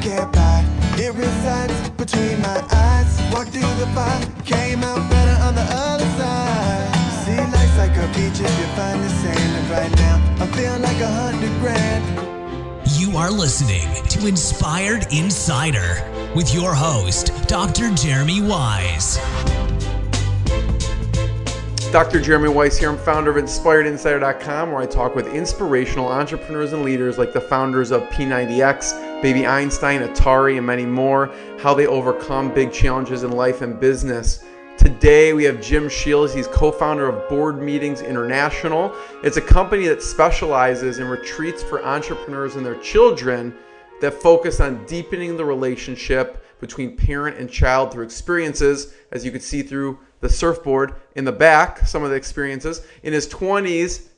can't buy. It resides between my eyes. Walked through the fire, came out better on the other side. See, life's like a beach if you find the sand. And right now, I feel like 100 grand. You are listening to Inspired Insider with your host, Dr. Jeremy Wise. Dr. Jeremy Weiss here. I'm founder of InspiredInsider.com, where I talk with inspirational entrepreneurs and leaders like the founders of P90X, Baby Einstein, Atari, and many more, how they overcome big challenges in life and business. Today we have Jim Sheils. He's co-founder of Board Meetings International. It's a company that specializes in retreats for entrepreneurs and their children that focus on deepening the relationship between parent and child through experiences, as you can see through the surfboard in the back, some of the experiences. In his 20s,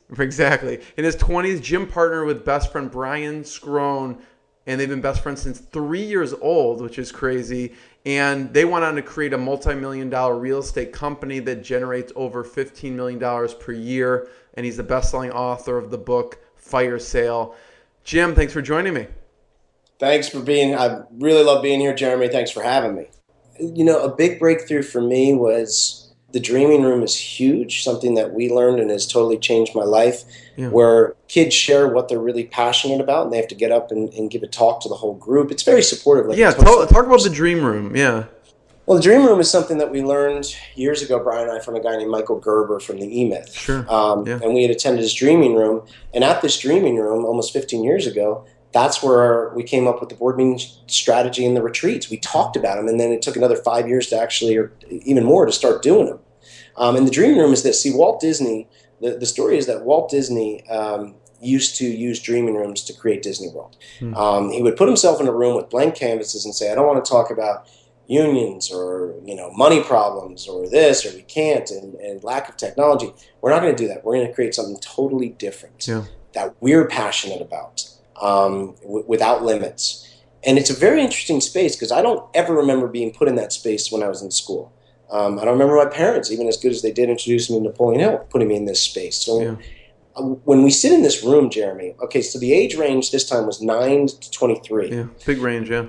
Jim partnered with best friend Brian Scrone, and they've been best friends since 3 years old, which is crazy. And they went on to create a multi-million-dollar real estate company that generates over $15 million per year. And he's the best-selling author of the book, Fire Sale. Jim, thanks for joining me. Thanks for I really love being here, Jeremy. Thanks for having me. You know, a big breakthrough for me was the dreaming room is huge, something that we learned and has totally changed my life, where kids share what they're really passionate about, and they have to get up and give a talk to the whole group. It's very supportive. Talk about the dream room. Yeah. Well, the dream room is something that we learned years ago, Brian and I, from a guy named Michael Gerber from the E-Myth. Sure. And we had attended his dreaming room, and at this dreaming room, almost 15 years ago, that's where we came up with the board meeting strategy and the retreats. We talked about them, and then it took another 5 years to actually, or even more, to start doing them. And the dream room is this. See, Walt Disney, the story is that Walt Disney used to use dreaming rooms to create Disney World. He would put himself in a room with blank canvases and say, I don't want to talk about unions or money problems or this or we can't and lack of technology. We're not going to do that. We're going to create something totally different that we're passionate about. Without limits. And it's a very interesting space because I don't ever remember being put in that space when I was in school. I don't remember my parents, even as good as they did introduce me to Napoleon Hill, putting me in this space. So when we sit in this room, Jeremy, okay, so the age range this time was 9 to 23. Yeah, big range, yeah.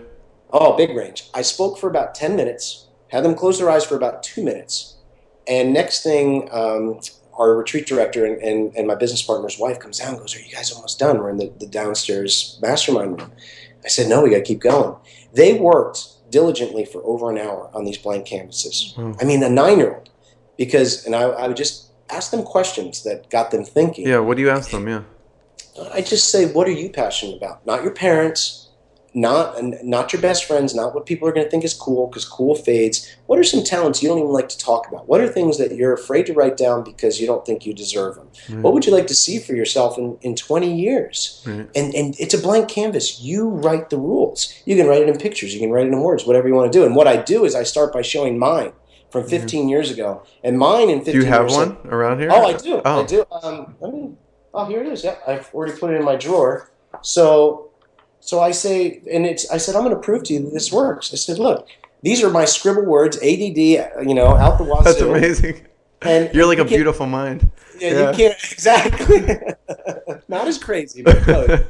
Oh, big range. I spoke for about 10 minutes, had them close their eyes for about 2 minutes. And next thing, our retreat director and my business partner's wife comes down and goes, are you guys almost done? We're in the downstairs mastermind room. I said, no, we got to keep going. They worked diligently for over an hour on these blank canvases. I mean, a 9-year-old. And I would just ask them questions that got them thinking. Yeah, what do you ask them? Yeah. I just say, what are you passionate about? Not your parents, not your best friends, not what people are going to think is cool because cool fades. What are some talents you don't even like to talk about? What are things that you're afraid to write down because you don't think you deserve them? Right. What would you like to see for yourself in 20 years? Right. And it's a blank canvas. You write the rules. You can write it in pictures. You can write it in words, whatever you want to do. And what I do is I start by showing mine from 15 years ago. And mine in 15 years. Do you have one around here? Oh, I do. Oh. I do. Here it is. Yeah, I've already put it in my drawer. So I say, I said, I'm going to prove to you that this works. I said, look, these are my scribble words, ADD, out the wazoo. That's amazing. And you're like a beautiful mind. Yeah, you can't, exactly. Not as crazy, but close.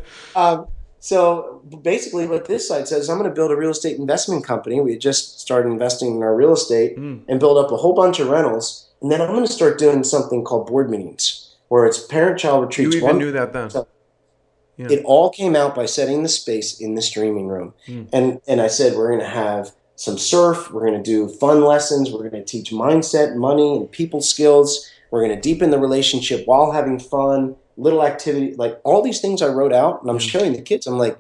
So basically what this site says, I'm going to build a real estate investment company. We had just started investing in our real estate and build up a whole bunch of rentals. And then I'm going to start doing something called board meetings, where it's parent-child retreats. You even knew that then. Yeah. It all came out by setting the space in the streaming room. And I said, we're going to have some surf. We're going to do fun lessons. We're going to teach mindset, money, and people skills. We're going to deepen the relationship while having fun, little activity, like all these things I wrote out. And I'm showing the kids. I'm like,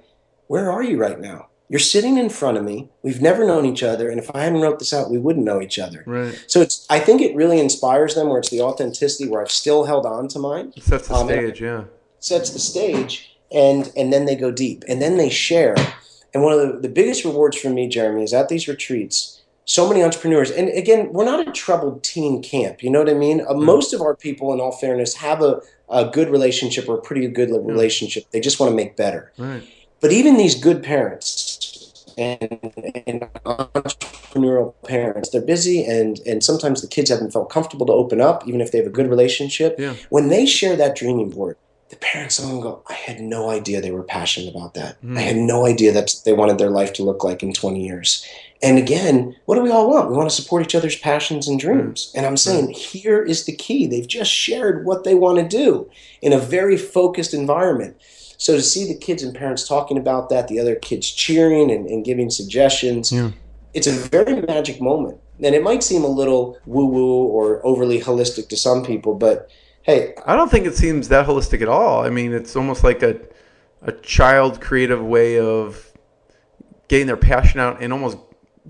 where are you right now? You're sitting in front of me. We've never known each other. And if I hadn't wrote this out, we wouldn't know each other. Right. So I think it really inspires them, where it's the authenticity, where I've still held on to mine. It sets the stage, Sets the stage. And then they go deep, and then they share. And one of the biggest rewards for me, Jeremy, is at these retreats, so many entrepreneurs. And again, we're not a troubled teen camp. You know what I mean? Most of our people, in all fairness, have a good relationship or a pretty good relationship. They just want to make better. Right. But even these good parents and entrepreneurial parents, they're busy, and sometimes the kids haven't felt comfortable to open up, even if they have a good relationship. Yeah. When they share that dreaming board, the parents, some of them go, I had no idea they were passionate about that. I had no idea that they wanted their life to look like in 20 years. And again, what do we all want? We want to support each other's passions and dreams. And I'm saying, here is the key. They've just shared what they want to do in a very focused environment. So to see the kids and parents talking about that, the other kids cheering and giving suggestions, it's a very magic moment. And it might seem a little woo-woo or overly holistic to some people, but hey. I don't think it seems that holistic at all. I mean, it's almost like a child creative way of getting their passion out and almost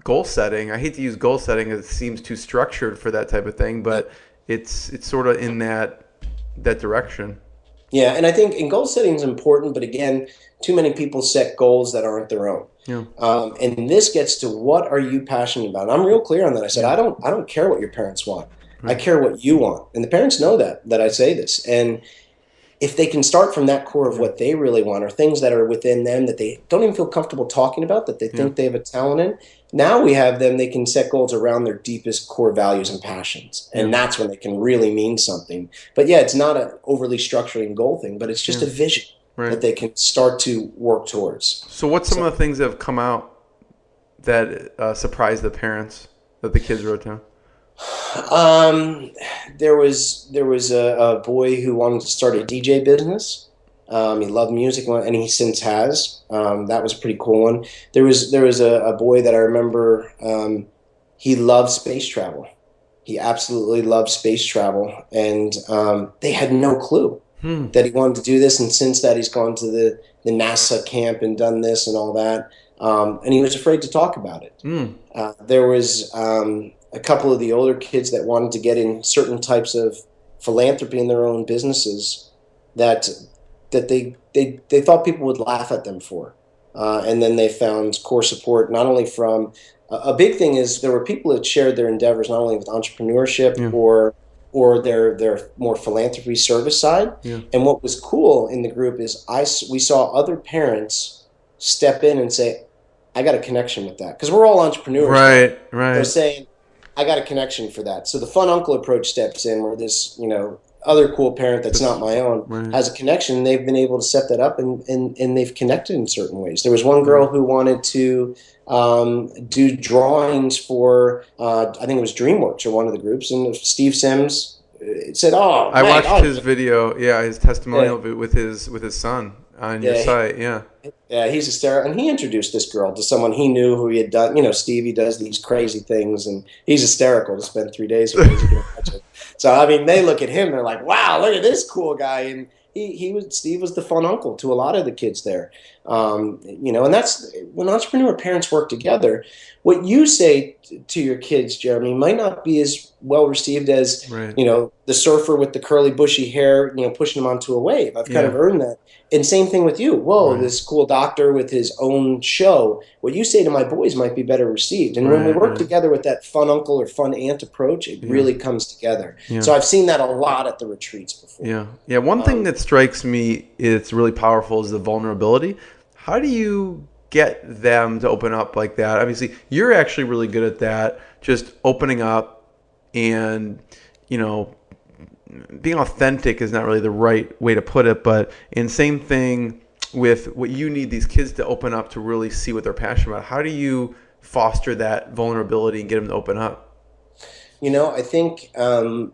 goal setting. I hate to use goal setting as it seems too structured for that type of thing, but it's sort of in that direction. Yeah, and I think goal setting is important, but again, too many people set goals that aren't their own. Yeah. And this gets to, what are you passionate about? And I'm real clear on that. I said, I don't care what your parents want. I care what you want. And the parents know that I say this. And if they can start from that core of what they really want, or things that are within them that they don't even feel comfortable talking about, that they think they have a talent in, now we have them, they can set goals around their deepest core values and passions. And that's when they can really mean something. But yeah, it's not an overly structuring goal thing, but it's just a vision that they can start to work towards. So what's some of the things that have come out that surprised the parents that the kids wrote down? There was a boy who wanted to start a DJ business. He loved music, and he since has. That was a pretty cool one. There was a boy that I remember. He loved space travel. He absolutely loved space travel, and they had no clue that he wanted to do this. And since that, he's gone to the NASA camp and done this and all that. And he was afraid to talk about it. There was a couple of the older kids that wanted to get in certain types of philanthropy in their own businesses that they thought people would laugh at them for. And then they found core support, not only from a big thing is there were people that shared their endeavors not only with entrepreneurship or their more philanthropy service side. And what was cool in the group is we saw other parents step in and say, I got a connection with that. Because we're all entrepreneurs. Right. They're saying, I got a connection for that. So the fun uncle approach steps in, where this, other cool parent that's not my own has a connection. They've been able to set that up and they've connected in certain ways. There was one girl who wanted to do drawings for, I think it was DreamWorks or one of the groups, and Steve Sims said, "Oh, I watched his video, his testimonial with his son on your site, Yeah, he's hysterical. And he introduced this girl to someone he knew who he had done. Stevie does these crazy things, and he's hysterical to spend 3 days with him. So, I mean, they look at him, they're like, wow, look at this cool guy. And Steve was the fun uncle to a lot of the kids there. And that's when entrepreneur parents work together. What you say to your kids, Jeremy, might not be as well received as, the surfer with the curly bushy hair, pushing them onto a wave. I've kind of earned that. And same thing with you. Whoa, this cool doctor with his own show. What you say to my boys might be better received. And when we work together with that fun uncle or fun aunt approach, it really comes together. So I've seen that a lot at the retreats before. One thing that strikes me, it's really powerful, is the vulnerability. How do you get them to open up like that? Obviously, you're actually really good at that, just opening up and, being authentic is not really the right way to put it, but same thing with what you need these kids to open up to really see what they're passionate about. How do you foster that vulnerability and get them to open up? I think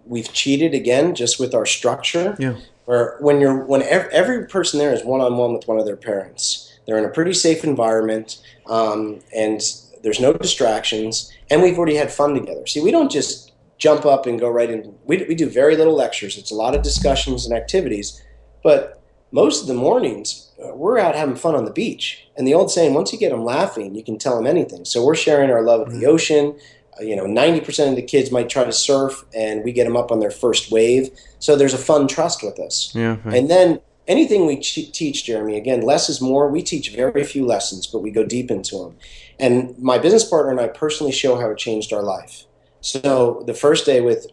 we've cheated again just with our structure. Where when every person there is one-on-one with one of their parents. They're in a pretty safe environment, and there's no distractions, and we've already had fun together. See, we don't just jump up and go right in. We do very little lectures. It's a lot of discussions and activities, but most of the mornings we're out having fun on the beach. And the old saying, once you get them laughing, you can tell them anything. So we're sharing our love of the ocean. 90% of the kids might try to surf, and we get them up on their first wave. So there's a fun trust with us. And then anything we teach, Jeremy, again, less is more. We teach very few lessons, but we go deep into them. And my business partner and I personally show how it changed our life. So the first day with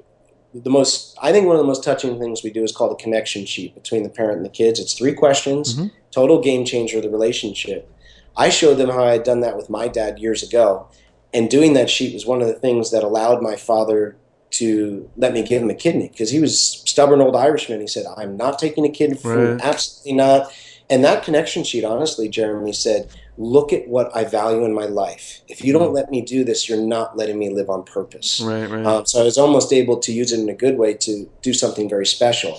I think one of the most touching things we do is called a connection sheet between the parent and the kids. It's 3 questions, total game changer of the relationship. I showed them how I had done that with my dad years ago. And doing that sheet was one of the things that allowed my father to let me give him a kidney, because he was stubborn old Irishman. He said, I'm not taking a kidney from you, absolutely not. And that connection sheet, honestly, Jeremy, said, look at what I value in my life. If you don't let me do this, you're not letting me live on purpose. So I was almost able to use it in a good way to do something very special.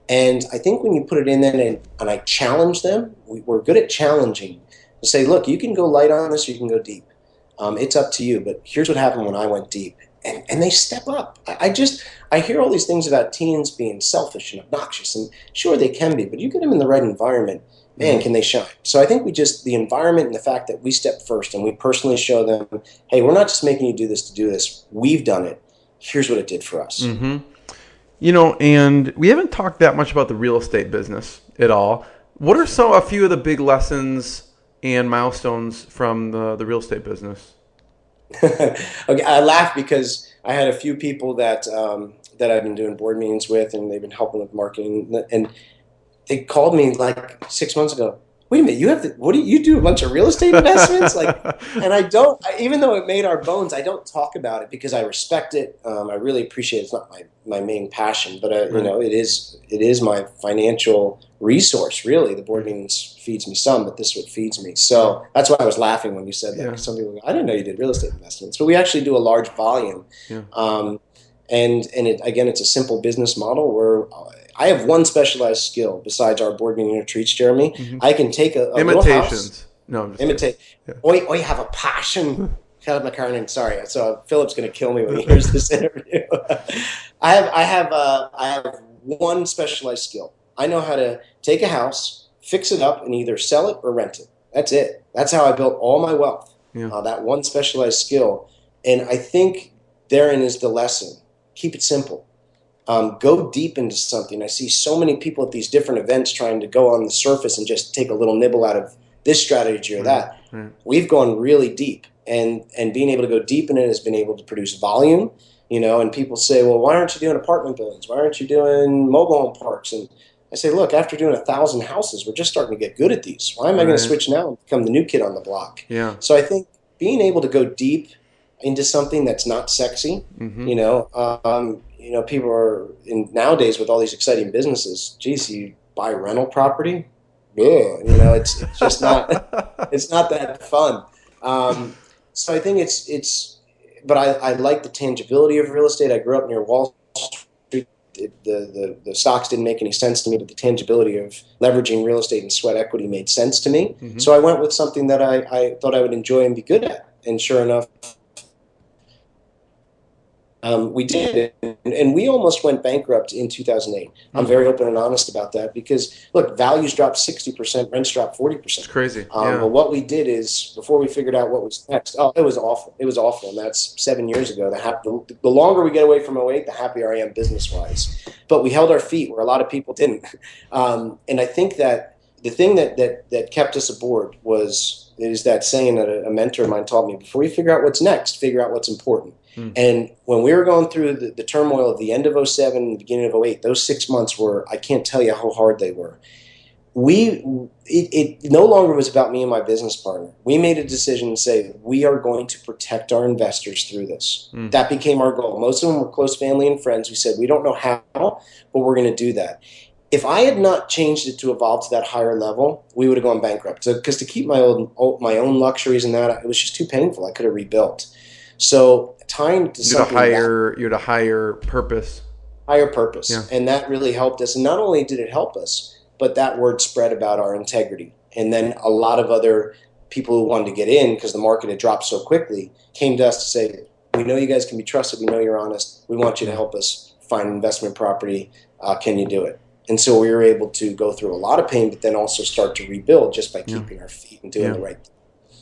And I think when you put it in there and I challenge them, we're good at challenging, to say, look, you can go light on this, or you can go deep. It's up to you. But here's what happened when I went deep. And they step up. I hear all these things about teens being selfish and obnoxious, and sure they can be, but you get them in the right environment, man, can they shine. So I think the environment and the fact that we step first and we personally show them, hey, we're not just making you do this to do this. We've done it. Here's what it did for us. Mm-hmm. You know, and we haven't talked that much about the real estate business at all. What are a few of the big lessons and milestones from the real estate business? Okay, I laugh because I had a few people that I've been doing board meetings with, and they've been helping with marketing, and they called me like 6 months ago. Wait a minute, what do you do? A bunch of real estate investments? And even though it made our bones, I don't talk about it because I respect it. I really appreciate it. It's not my main passion, but it is my financial resource, really. The board meetings feeds me some, but this is what feeds me. So that's why I was laughing when you said that. Yeah. Some people go, I didn't know you did real estate investments, but we actually do a large volume. Yeah. And it's a simple business model where I have one specialized skill besides our board meeting retreats, Jeremy. Mm-hmm. I can take a little house. No, I'm just imitate. Yeah. I have a passion. Shut up, McCarnan. Sorry. So Philip's going to kill me when he hears this interview. I have one specialized skill. I know how to take a house, fix it up, and either sell it or rent it. That's it. That's how I built all my wealth. Yeah. That one specialized skill. And I think therein is the lesson. Keep it simple. Go deep into something. I see so many people at these different events trying to go on the surface and just take a little nibble out of this strategy or that. Right. We've gone really deep, and being able to go deep in it has been able to produce volume. And people say, well, why aren't you doing apartment buildings? Why aren't you doing mobile home parks? And I say, look, after doing 1,000 houses, we're just starting to get good at these. Why am I going to switch now and become the new kid on the block? Yeah. So I think being able to go deep into something that's not sexy, people are nowadays with all these exciting businesses. Geez, you buy rental property? Yeah, it's just not. It's not that fun. So I think but I like the tangibility of real estate. I grew up near Wall Street. The stocks didn't make any sense to me, but the tangibility of leveraging real estate and sweat equity made sense to me. Mm-hmm. So I went with something that I thought I would enjoy and be good at. And sure enough, we did, and we almost went bankrupt in 2008. I'm very open and honest about that because, look, values dropped 60%, rents dropped 40%. It's crazy. But what we did is, before we figured out what was next, it was awful. It was awful, and that's 7 years ago. The longer we get away from 2008, the happier I am business-wise. But we held our feet where a lot of people didn't. And I think that the thing that kept us aboard is that saying that a mentor of mine taught me: before you figure out what's next, figure out what's important. And when we were going through the turmoil of the end of 2007 and the beginning of 2008, those 6 months I can't tell you how hard they were. It no longer was about me and my business partner. We made a decision to say, we are going to protect our investors through this. That became our goal. Most of them were close family and friends. We said, we don't know how, but we're going to do that. If I had not changed it to evolve to that higher level, we would have gone bankrupt. Because to keep my own luxuries and that, it was just too painful. I could have rebuilt. So tying to something you had a higher purpose. Higher purpose. Yeah. And that really helped us. And not only did it help us, but that word spread about our integrity. And then a lot of other people who wanted to get in, because the market had dropped so quickly, came to us to say, we know you guys can be trusted. We know you're honest. We want you to help us find investment property. Can you do it? And so we were able to go through a lot of pain, but then also start to rebuild just by keeping our feet and doing the right thing.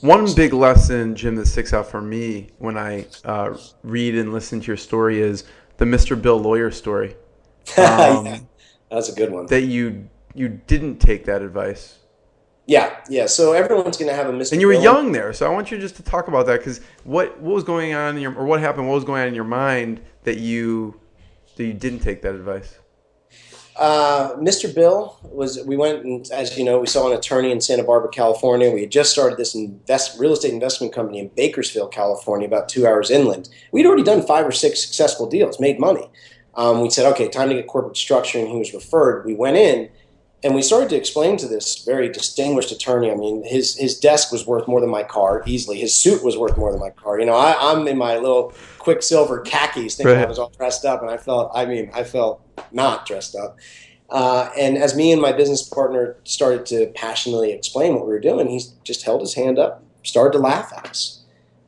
One big lesson, Jim, that sticks out for me when I read and listen to your story is the Mr. Bill Lawyer story. Yeah, that's a good one. That you didn't take that advice. Yeah. So everyone's going to have a Mr. And you were young there, so I want you just to talk about that, because what was going on what happened? What was going on in your mind that you didn't take that advice? Mr. Bill we went and, as you know, we saw an attorney in Santa Barbara, California. We had just started this real estate investment company in Bakersfield, California, about 2 hours inland. We'd already done 5 or 6 successful deals, made money. We said, okay, time to get corporate structure, and he was referred. We went in, and we started to explain to this very distinguished attorney. I mean, his desk was worth more than my car, easily. His suit was worth more than my car. You know, I'm in my little Quicksilver khakis thinking I was all dressed up, and I felt not dressed up. And as me and my business partner started to passionately explain what we were doing, he just held his hand up, started to laugh at us.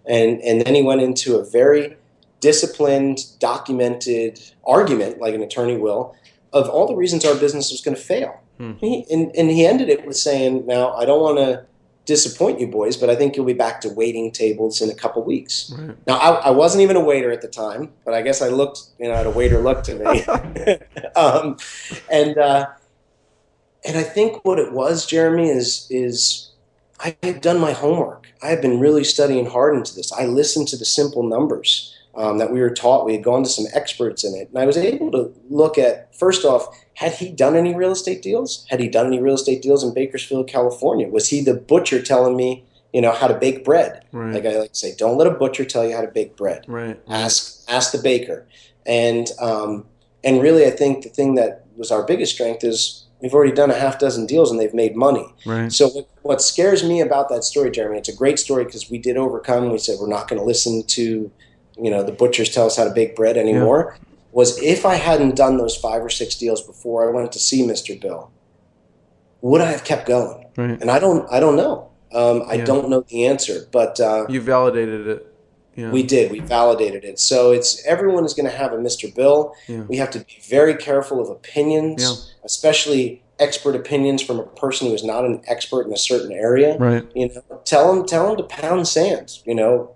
And then he went into a very disciplined, documented argument, like an attorney will, of all the reasons our business was going to fail. And he ended it with saying, now, I don't want to disappoint you boys, but I think you'll be back to waiting tables in a couple weeks. Right. Now, I wasn't even a waiter at the time, but I guess I looked, had a waiter look to me. And I think what it was, Jeremy, is I had done my homework. I had been really studying hard into this. I listened to the simple numbers that we were taught. We had gone to some experts in it. And I was able to look at, first off, had he done any real estate deals? Had he done any real estate deals in Bakersfield, California? Was he the butcher telling me, how to bake bread? Right. Like I like to say, don't let a butcher tell you how to bake bread. Right. Ask the baker. And really, I think the thing that was our biggest strength is we've already done 6 deals and they've made money. Right. So what scares me about that story, Jeremy, it's a great story because we did overcome. We said we're not going to listen to, the butchers tell us how to bake bread anymore. Yeah. Was if I hadn't done those 5 or 6 deals before I went to see Mr. Bill, would I have kept going? Right. And I don't know. I don't know the answer, but you validated it. Yeah. We did. We validated it. So everyone is going to have a Mr. Bill. Yeah. We have to be very careful of opinions, especially expert opinions from a person who is not an expert in a certain area. Right. Tell them to pound sand,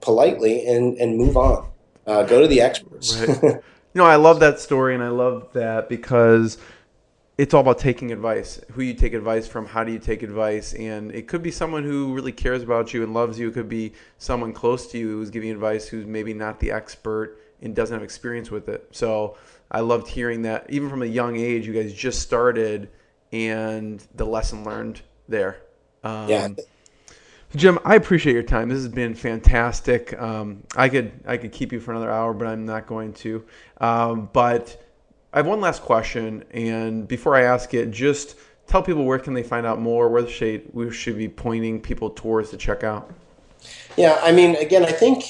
politely and move on. Go to the experts. Right. I love that story, and I love that because it's all about taking advice. Who you take advice from, how do you take advice? And it could be someone who really cares about you and loves you. It could be someone close to you who's giving you advice who's maybe not the expert and doesn't have experience with it. So I loved hearing that. Even from a young age, you guys just started, and the lesson learned there. Jim, I appreciate your time. This has been fantastic. I could keep you for another hour, but I'm not going to. But I have one last question, and before I ask it, just tell people where can they find out more, where we should be pointing people towards to check out. Yeah, I mean, again, I think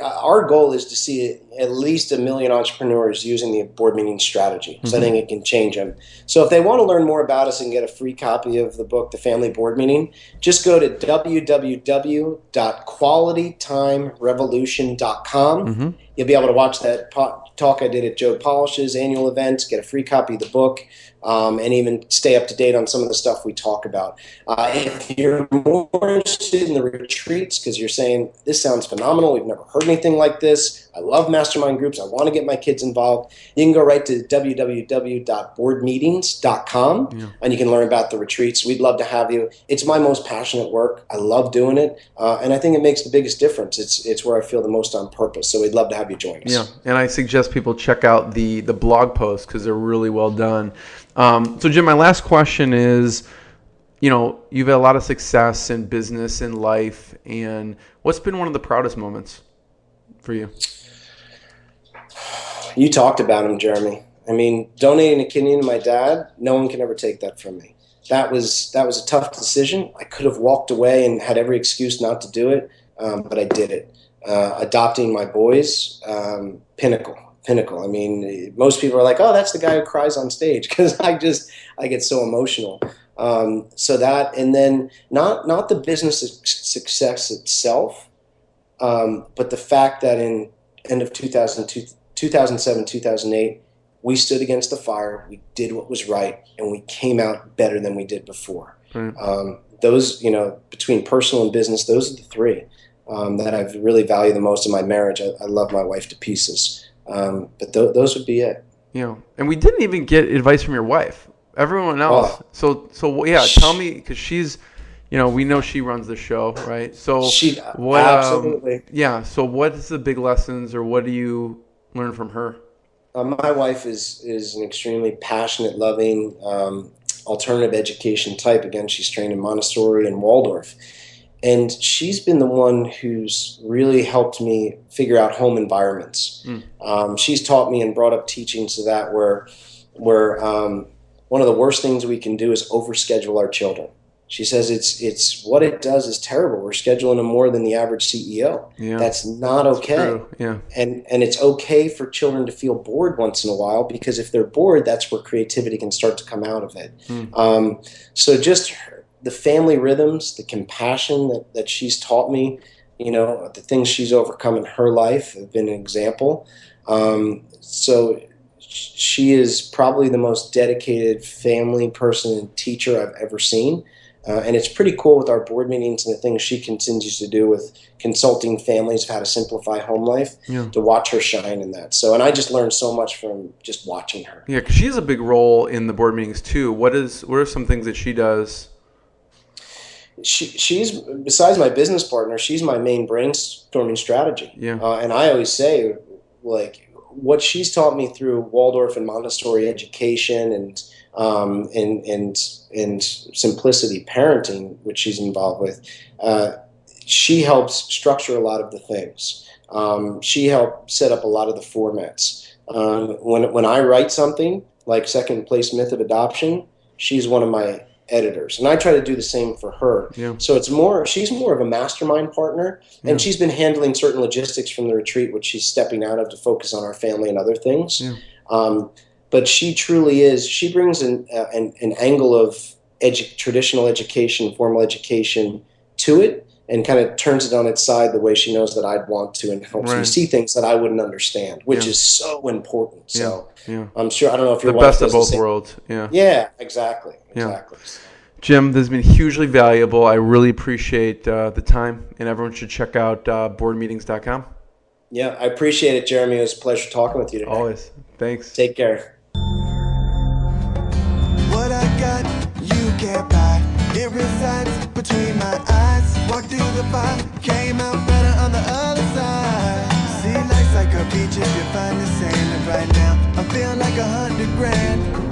our goal is to see at least 1 million entrepreneurs using the board meeting strategy. So I think it can change them. So if they want to learn more about us and get a free copy of the book, The Family Board Meeting, just go to www.qualitytimerevolution.com. You'll be able to watch that talk I did at Joe Polish's annual event, get a free copy of the book, and even stay up to date on some of the stuff we talk about. If you're more interested in the retreats because you're saying, this sounds phenomenal, we've never heard anything like this, I love mastermind groups, I want to get my kids involved, you can go right to www.boardmeetings.com and you can learn about the retreats. We'd love to have you. It's my most passionate work. I love doing it, and I think it makes the biggest difference. It's where I feel the most on purpose, so we'd love to have you join us. Yeah, and I suggest people check out the blog posts because they're really well done. So Jim, my last question is, you've had a lot of success in business and life, and what's been one of the proudest moments for you? You talked about him, Jeremy. I mean, donating a kidney to my dad, no one can ever take that from me. That was a tough decision. I could have walked away and had every excuse not to do it, but I did it. Adopting my boys, pinnacle. I mean, most people are like, oh, that's the guy who cries on stage, because I get so emotional. So that, and then not the business success itself, but the fact that in end of 2007, 2008, we stood against the fire, we did what was right, and we came out better than we did before. Those, between personal and business, those are the 3 that I've really valued the most in my marriage. I love my wife to pieces. But those would be it. And we didn't even get advice from your wife. Everyone else. So yeah, tell me, because she's, we know she runs the show, right? So absolutely. So what is the big lessons, or what do you learn from her? My wife is an extremely passionate, loving, alternative education type. Again, she's trained in Montessori and Waldorf. And she's been the one who's really helped me figure out home environments. She's taught me and brought up teachings to that where one of the worst things we can do is overschedule our children. She says it's what it does is terrible. We're scheduling them more than the average CEO. Yeah. That's not okay. True. Yeah. And it's okay for children to feel bored once in a while, because if they're bored, that's where creativity can start to come out of it. So just the family rhythms, the compassion that she's taught me, the things she's overcome in her life have been an example. So she is probably the most dedicated family person and teacher I've ever seen. And it's pretty cool with our board meetings and the things she continues to do with consulting families of how to simplify home life, to watch her shine in that. So, and I just learned so much from just watching her. Yeah, because she has a big role in the board meetings too. What are some things that she does? She's, besides my business partner, she's my main brainstorming strategy. Yeah. And I always say, like, what she's taught me through Waldorf and Montessori education and simplicity parenting, which she's involved with, she helps structure a lot of the things. She helped set up a lot of the formats. When I write something like Second Place Myth of Adoption, she's one of my editors, and I try to do the same for her. Yeah. So she's more of a mastermind partner, and she's been handling certain logistics from the retreat, which she's stepping out of to focus on our family and other things. Yeah. But she truly is. She brings an angle of traditional education, formal education to it, and kind of turns it on its side the way she knows that I'd want to, and helps me see things that I wouldn't understand, which is so important. So I'm sure, I don't know if you're the best of both worlds. Yeah. Yeah, exactly. Yeah. Jim, this has been hugely valuable. I really appreciate the time, and everyone should check out boardmeetings.com. Yeah, I appreciate it, Jeremy. It was a pleasure talking with you today. Always. Thanks. Take care. What I got, you can't buy. It resides between my eyes. Walked through the fire, came out better on the other side. See, life's like a beach if you find the sand. And right now, I feel like $100 grand.